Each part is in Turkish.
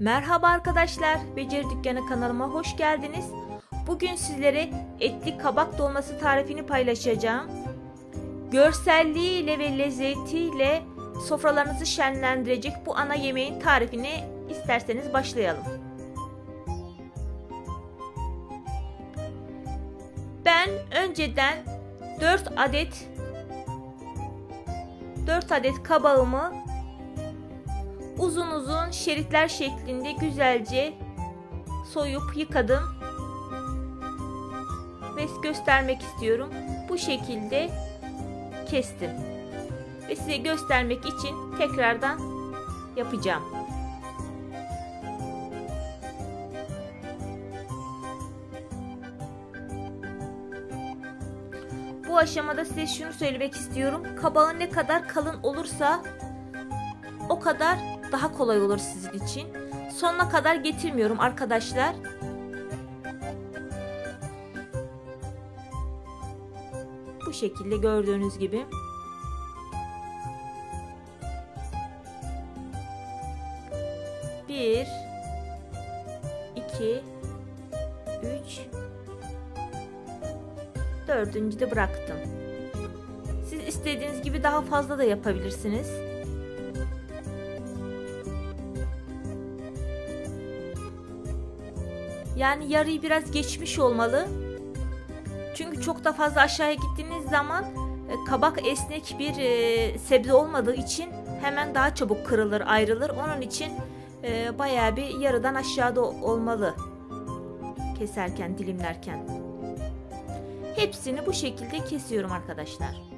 Merhaba arkadaşlar, Beceri Dükkanı kanalıma hoş geldiniz. Bugün sizlere etli kabak dolması tarifini paylaşacağım. Görselliğiyle ve lezzetiyle sofralarınızı şenlendirecek bu ana yemeğin tarifini isterseniz başlayalım. Ben önceden 4 adet kabağımı uzun uzun şeritler şeklinde güzelce soyup yıkadım ve göstermek istiyorum. Bu şekilde kestim ve size göstermek için tekrardan yapacağım. Bu aşamada size şunu söylemek istiyorum. Kabağın ne kadar kalın olursa o kadar daha kolay olur sizin için. Sonuna kadar getirmiyorum arkadaşlar. Bu şekilde gördüğünüz gibi. Bir, iki, üç, dördüncü de bıraktım. Siz istediğiniz gibi daha fazla da yapabilirsiniz. Yani yarıyı biraz geçmiş olmalı. Çünkü çok da fazla aşağıya gittiğiniz zaman kabak esnek bir sebze olmadığı için hemen daha çabuk kırılır, ayrılır. Onun için bayağı bir yarıdan aşağıda olmalı keserken, dilimlerken. Hepsini bu şekilde kesiyorum arkadaşlar.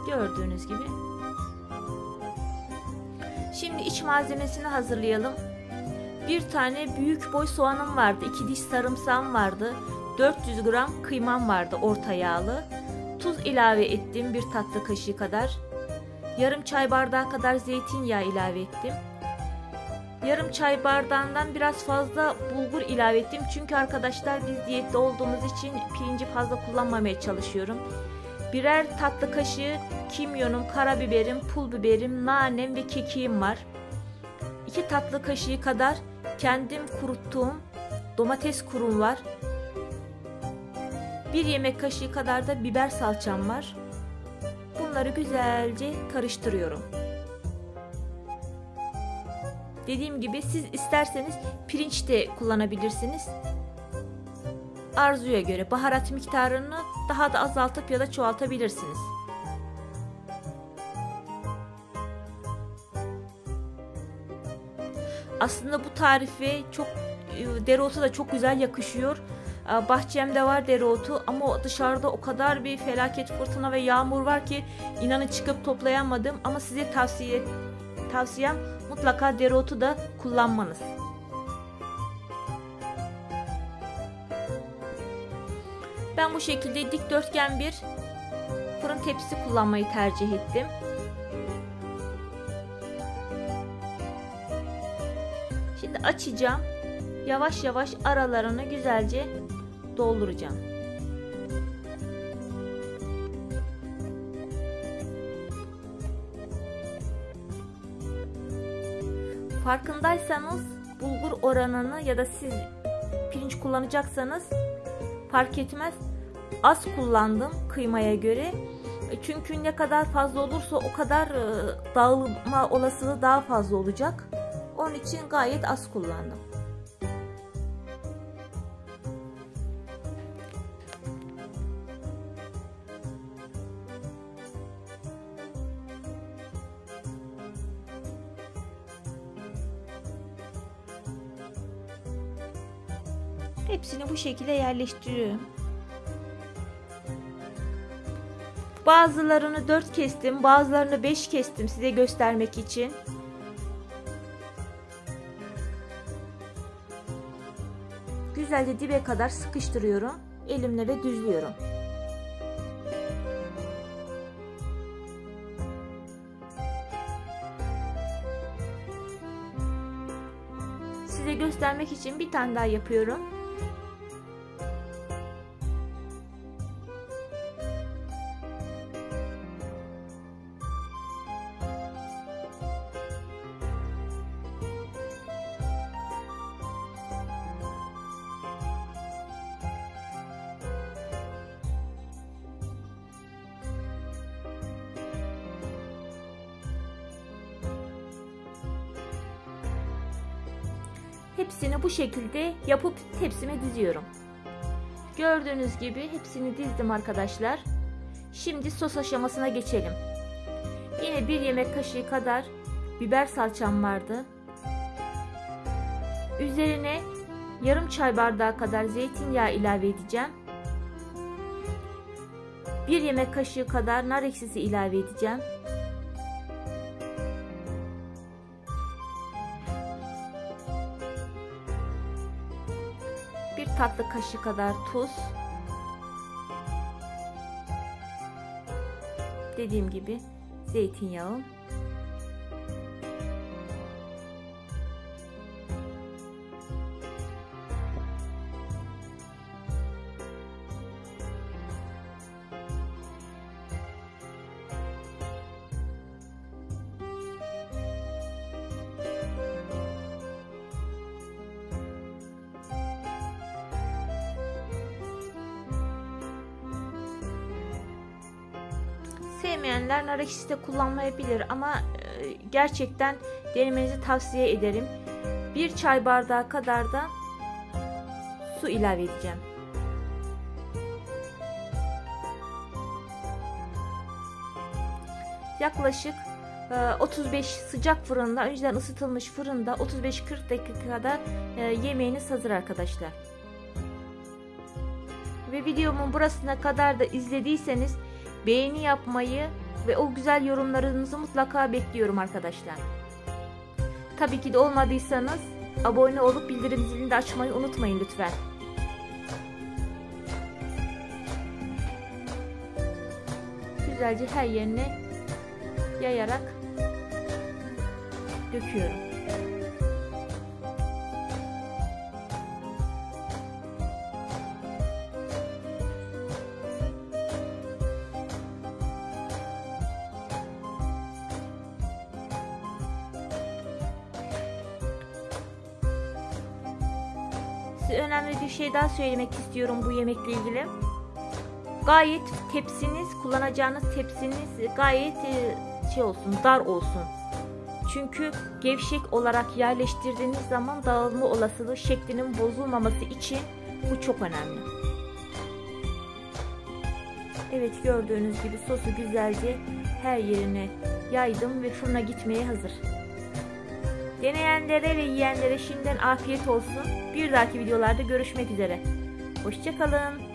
Gördüğünüz gibi. Şimdi iç malzemesini hazırlayalım. Bir tane büyük boy soğanım vardı. 2 diş sarımsağım vardı. 400 gram kıymam vardı orta yağlı. Tuz ilave ettim 1 tatlı kaşığı kadar. Yarım çay bardağı kadar zeytinyağı ilave ettim. Yarım çay bardağından biraz fazla bulgur ilave ettim. Çünkü arkadaşlar biz diyette olduğumuz için pirinci fazla kullanmamaya çalışıyorum. Birer tatlı kaşığı kimyonum, karabiberim, pul biberim, nanem ve kekiğim var. 2 tatlı kaşığı kadar kendim kuruttuğum domates kurum var. 1 yemek kaşığı kadar da biber salçam var. Bunları güzelce karıştırıyorum. Dediğim gibi siz isterseniz pirinç de kullanabilirsiniz. Arzuya göre baharat miktarını daha da azaltıp ya da çoğaltabilirsiniz. Aslında bu tarife dereotu da çok güzel yakışıyor. Bahçemde var dereotu ama dışarıda o kadar bir felaket fırtına ve yağmur var ki inanın çıkıp toplayamadım, ama size tavsiyem mutlaka dereotu da kullanmanız. Ben bu şekilde dikdörtgen bir fırın tepsisi kullanmayı tercih ettim. Şimdi açacağım. Yavaş yavaş aralarını güzelce dolduracağım. Farkındaysanız bulgur oranını ya da siz pirinç kullanacaksanız fark etmez, az kullandım kıymaya göre. Çünkü ne kadar fazla olursa o kadar dağılma olasılığı daha fazla olacak. Onun için gayet az kullandım. Hepsini bu şekilde yerleştiriyorum. Bazılarını 4 kestim, bazılarını 5 kestim size göstermek için. Güzelce dibe kadar sıkıştırıyorum elimle ve düzlüyorum. size göstermek için bir tane daha yapıyorum. Hepsini bu şekilde yapıp tepsime diziyorum. Gördüğünüz gibi hepsini dizdim arkadaşlar. Şimdi sos aşamasına geçelim. Yine 1 yemek kaşığı kadar biber salçam vardı. Üzerine yarım çay bardağı kadar zeytinyağı ilave edeceğim. 1 yemek kaşığı kadar nar ekşisi ilave edeceğim. Bir tatlı kaşığı kadar tuz. Dediğim gibi zeytinyağı. Sevmeyenler nar ekşisi de kullanmayabilir ama gerçekten denemenizi tavsiye ederim. 1 çay bardağı kadar da su ilave edeceğim. Yaklaşık 35 sıcak fırında, önceden ısıtılmış fırında 35-40 dakikada yemeğiniz hazır arkadaşlar. Ve videomun burasına kadar da izlediyseniz beğeni yapmayı ve o güzel yorumlarınızı mutlaka bekliyorum arkadaşlar. Tabii ki de olmadıysanız abone olup bildirim zilini de açmayı unutmayın lütfen. Güzelce her yerine yayarak döküyorum. Size önemli bir şey daha söylemek istiyorum bu yemekle ilgili. Gayet tepsiniz, kullanacağınız tepsiniz gayet dar olsun. Çünkü gevşek olarak yerleştirdiğiniz zaman dağılma olasılığı şeklinin bozulmaması için bu çok önemli. Evet, gördüğünüz gibi sosu güzelce her yerine yaydım ve fırına gitmeye hazır. Deneyenlere ve yiyenlere şimdiden afiyet olsun. Bir dahaki videolarda görüşmek üzere. Hoşça kalın.